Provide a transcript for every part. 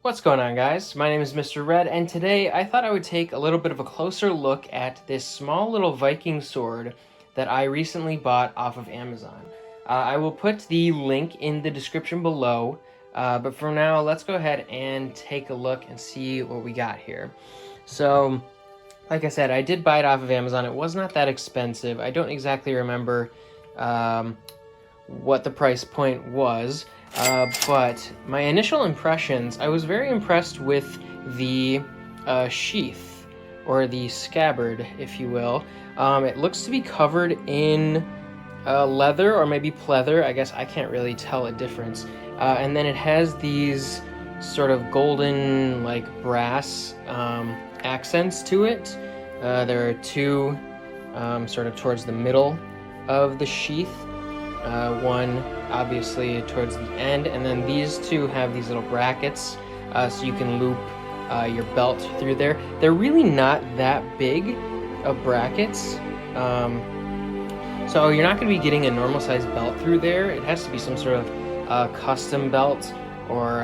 What's going on, guys? My name is Mr. Red, and today I thought I would take a little bit of a closer look at this small little Viking sword that I recently bought off of Amazon. I will put the link in the description below, but for now, let's go ahead and take a look and see what we got here. So, like I said, I did buy it off of Amazon. It was not that expensive. I don't exactly remember what the price point was, but my initial impressions, I was very impressed with the sheath, or the scabbard, if you will. It looks to be covered in leather, or maybe pleather. I guess I can't really tell a difference. And then it has these sort of golden, like brass accents to it. There are two sort of towards the middle of the sheath. One obviously towards the end, and then these two have these little brackets so you can loop your belt through there. They're really not that big of brackets, so you're not going to be getting a normal size belt through there. It has to be some sort of custom belt, or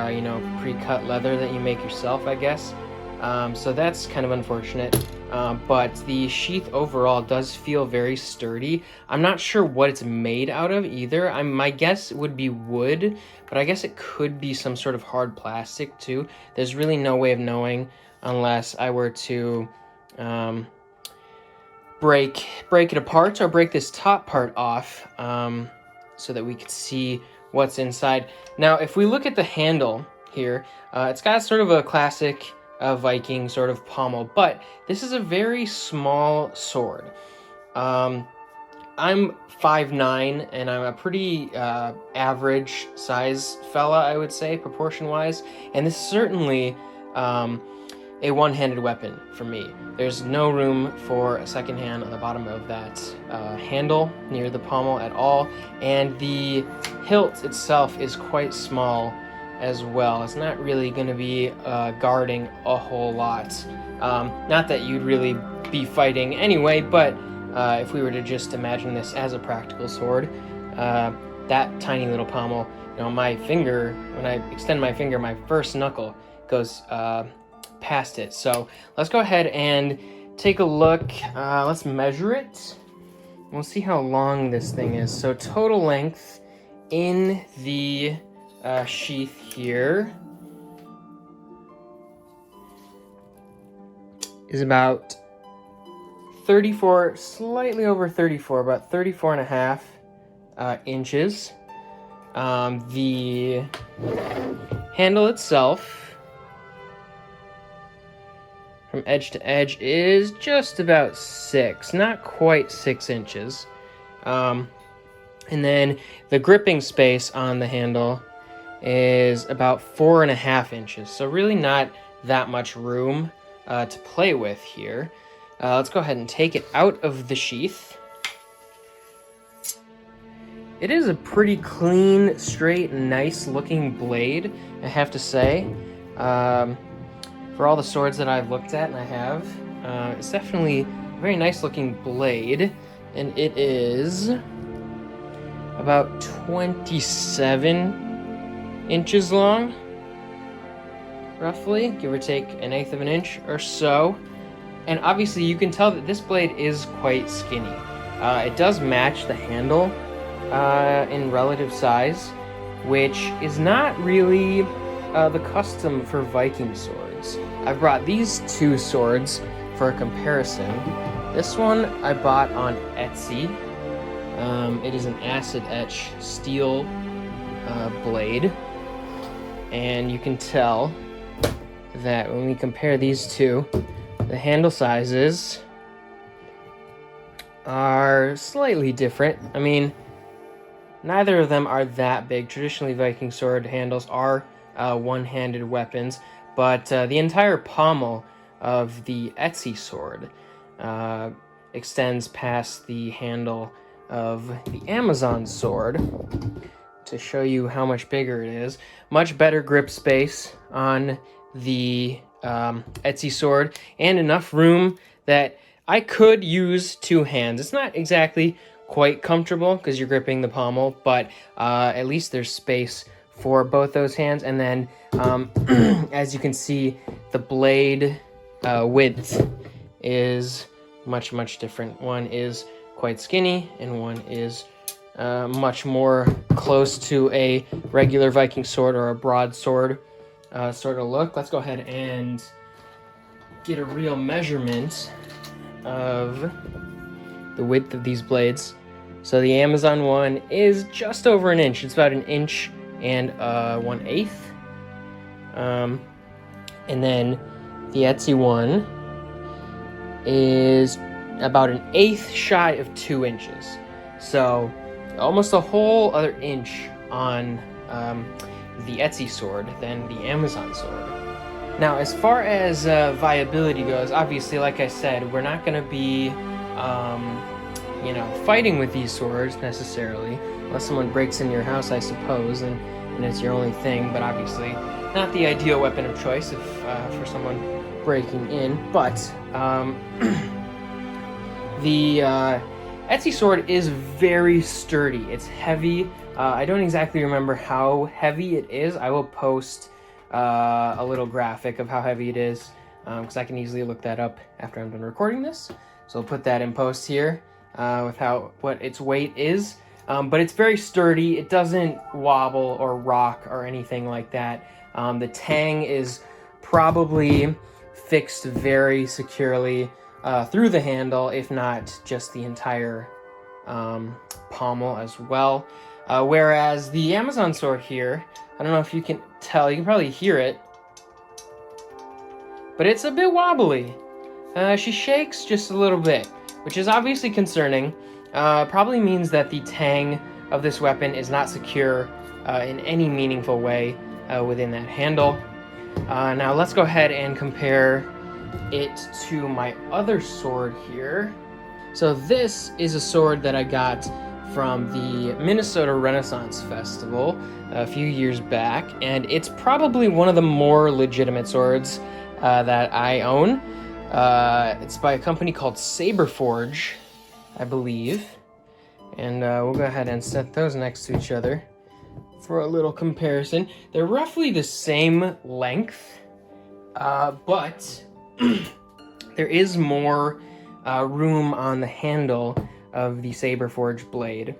pre-cut leather that you make yourself, I guess. So that's kind of unfortunate. But the sheath overall does feel very sturdy. I'm not sure what it's made out of either. My guess would be wood, but I guess it could be some sort of hard plastic too. There's really no way of knowing unless I were to break it apart, or break this top part off, so that we could see what's inside. Now, if we look at the handle here, it's got sort of a classic Viking sort of pommel, but this is a very small sword. I'm 5'9", and I'm a pretty average size fella, I would say, proportion-wise, and this is certainly a one-handed weapon for me. There's no room for a second hand on the bottom of that handle near the pommel at all, and the hilt itself is quite small as well. It's not really going to be guarding a whole lot. Not that you'd really be fighting anyway, but if we were to just imagine this as a practical sword, that tiny little pommel, my finger, when I extend my finger, my first knuckle goes past it. So let's go ahead and take a look. Let's measure it. We'll see how long this thing is. So total length in the sheath here is about 34, slightly over 34, about 34 and a half inches. The handle itself, from edge to edge, is just about 6, not quite 6 inches. And then the gripping space on the handle is about 4.5 inches. So really not that much room to play with here. Let's go ahead and take it out of the sheath. It is a pretty clean, straight, nice looking blade, I have to say. For all the swords that I've looked at, and I have, it's definitely a very nice looking blade, and it is about 27 inches long, roughly, give or take 1/8 of an inch or so. And obviously you can tell that this blade is quite skinny. It does match the handle in relative size, which is not really the custom for Viking swords. I've brought these two swords for a comparison. This one I bought on Etsy. It is an acid etch steel blade, and you can tell that when we compare these two, the handle sizes are slightly different. I mean, neither of them are that big. Traditionally, Viking sword handles are one-handed weapons, but the entire pommel of the Etsy sword extends past the handle of the Amazon sword. To show you how much bigger it is, much better grip space on the Etsy sword, and enough room that I could use two hands. It's not exactly quite comfortable because you're gripping the pommel, but at least there's space for both those hands. And then as you can see, the blade width is much different. One is quite skinny and one is much more close to a regular Viking sword or a broadsword sort of look. Let's go ahead and get a real measurement of the width of these blades. So the Amazon one is just over an inch. It's about an inch and 1/8. And then the Etsy one is about an 1/8 shy of 2 inches. So almost a whole other inch on the Etsy sword than the Amazon sword. Now, as far as viability goes, obviously, like I said, we're not going to be, fighting with these swords necessarily, unless someone breaks into your house, I suppose, and it's your only thing. But obviously, not the ideal weapon of choice if for someone breaking in. But the Etsy sword is very sturdy. It's heavy. I don't exactly remember how heavy it is. I will post a little graphic of how heavy it is, because I can easily look that up after I'm done recording this. So I'll put that in post here with what its weight is. But it's very sturdy. It doesn't wobble or rock or anything like that. The tang is probably fixed very securely through the handle, if not just the entire pommel as well. Whereas the Amazon sword here, I don't know if you can tell, you can probably hear it, but it's a bit wobbly. She shakes just a little bit, which is obviously concerning. Probably means that the tang of this weapon is not secure in any meaningful way within that handle. Now let's go ahead and compare it to my other sword here. So this is a sword that I got from the Minnesota Renaissance Festival a few years back, and it's probably one of the more legitimate swords that I own. It's by a company called Saberforge, I believe, and we'll go ahead and set those next to each other for a little comparison. They're roughly the same length, but there is more room on the handle of the Saberforge blade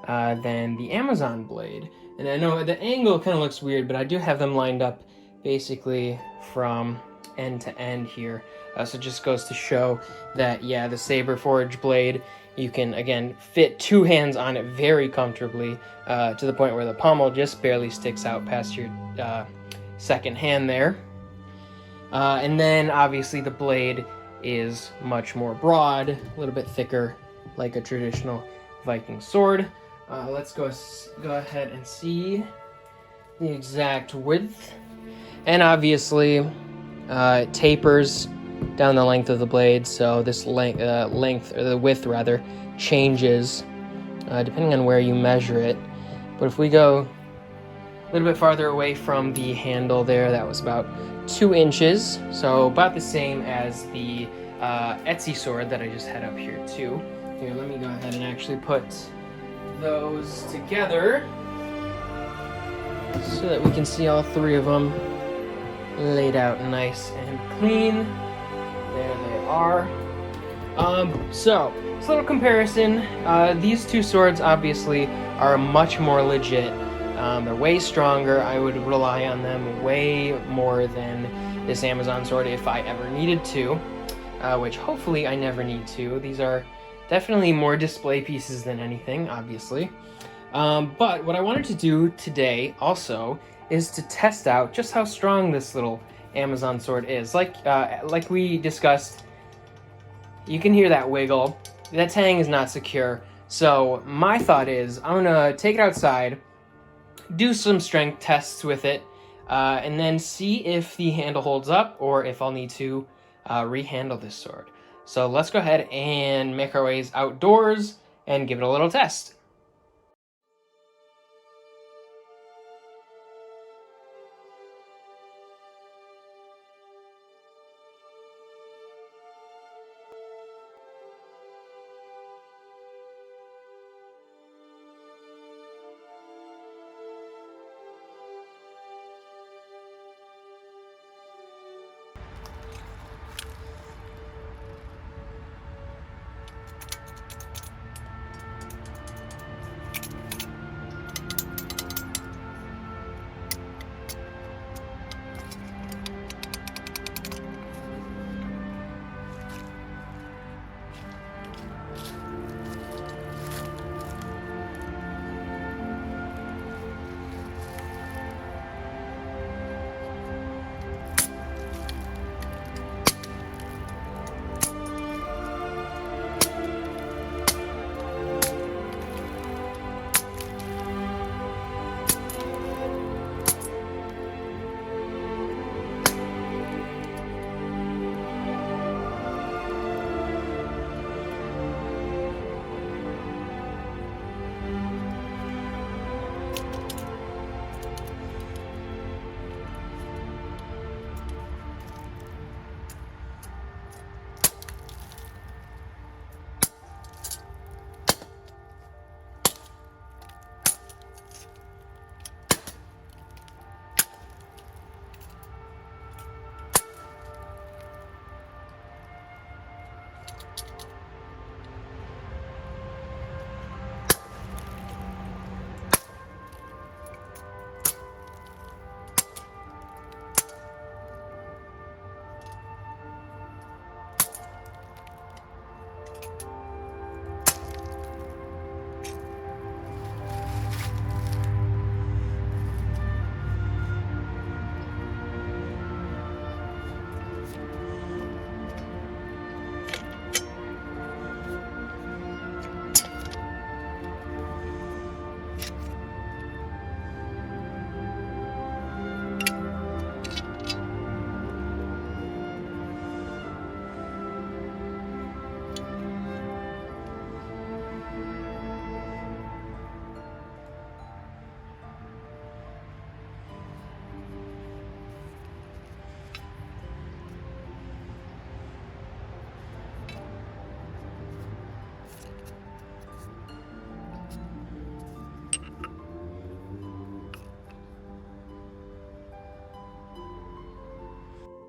than the Amazon blade. And I know the angle kind of looks weird, but I do have them lined up basically from end to end here. So it just goes to show that, yeah, the Saberforge blade, you can, again, fit two hands on it very comfortably to the point where the pommel just barely sticks out past your second hand there. And then, obviously, the blade is much more broad, a little bit thicker, like a traditional Viking sword. Let's go ahead and see the exact width. And obviously, it tapers down the length of the blade, so this length, or the width rather, changes depending on where you measure it. But if we go a little bit farther away from the handle there, that was about 2 inches, so about the same as the Etsy sword that I just had up here too. Here, let me go ahead and actually put those together so that we can see all three of them laid out nice and clean. There they are. So, this little comparison. These two swords obviously are much more legit. They're way stronger. I would rely on them way more than this Amazon sword if I ever needed to, which hopefully I never need to. These are definitely more display pieces than anything, obviously. But what I wanted to do today also is to test out just how strong this little Amazon sword is. Like we discussed, you can hear that wiggle. That tang is not secure. So my thought is I'm gonna take it outside, do some strength tests with it, and then see if the handle holds up or if I'll need to rehandle this sword. So let's go ahead and make our ways outdoors and give it a little test.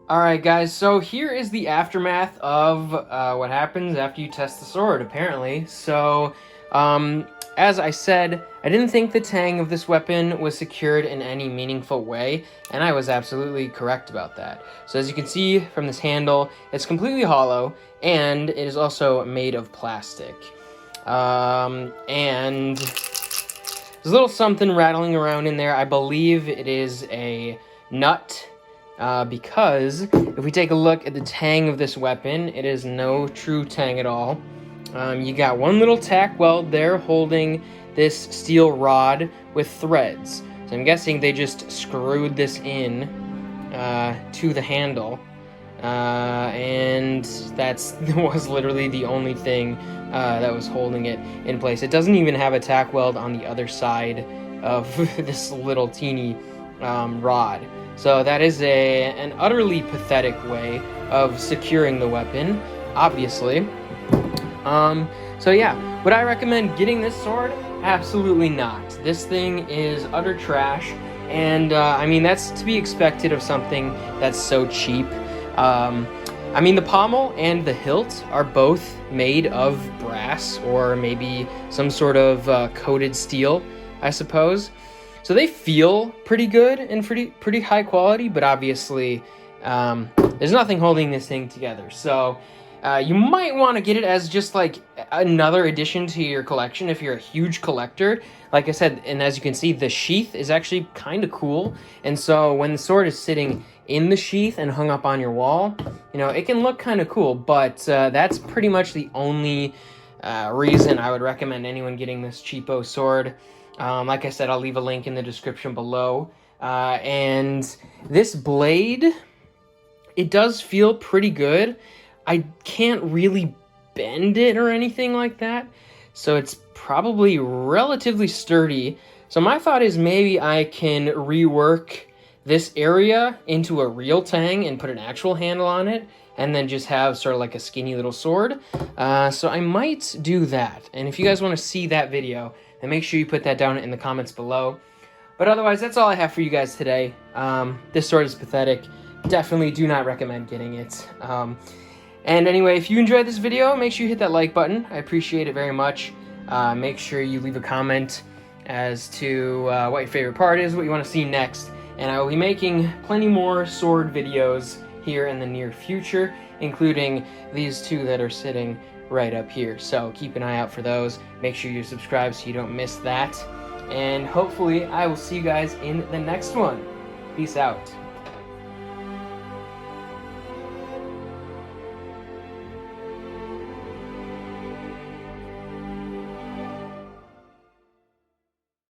Alright guys, so here is the aftermath of what happens after you test the sword, apparently. So, as I said, I didn't think the tang of this weapon was secured in any meaningful way, and I was absolutely correct about that. So as you can see from this handle, it's completely hollow, and it is also made of plastic. And there's a little something rattling around in there. I believe it is a nut. Because if we take a look at the tang of this weapon, it is no true tang at all. You got one little tack weld there holding this steel rod with threads. So I'm guessing they just screwed this in to the handle. And that was literally the only thing that was holding it in place. It doesn't even have a tack weld on the other side of this little teeny rod. So that is an utterly pathetic way of securing the weapon, obviously. So yeah, would I recommend getting this sword? Absolutely not. This thing is utter trash, and I mean, that's to be expected of something that's so cheap. I mean, the pommel and the hilt are both made of brass or maybe some sort of coated steel, I suppose. So they feel pretty good and pretty high quality, but obviously there's nothing holding this thing together. So you might want to get it as just like another addition to your collection if you're a huge collector. Like I said, and as you can see, the sheath is actually kind of cool. And so when the sword is sitting in the sheath and hung up on your wall, you know, it can look kind of cool. But that's pretty much the only reason I would recommend anyone getting this cheapo sword. Like I said, I'll leave a link in the description below. And this blade, it does feel pretty good. I can't really bend it or anything like that, so it's probably relatively sturdy. So my thought is maybe I can rework this area into a real tang and put an actual handle on it, and then just have sort of like a skinny little sword. So I might do that. And if you guys want to see that video, then make sure you put that down in the comments below. But otherwise, that's all I have for you guys today. This sword is pathetic. Definitely do not recommend getting it. And anyway, if you enjoyed this video, make sure you hit that like button. I appreciate it very much. Make sure you leave a comment as to what your favorite part is, what you want to see next. And I will be making plenty more sword videos here in the near future, including these two that are sitting right up here. So keep an eye out for those. Make sure you subscribe so you don't miss that. And hopefully I will see you guys in the next one. Peace out.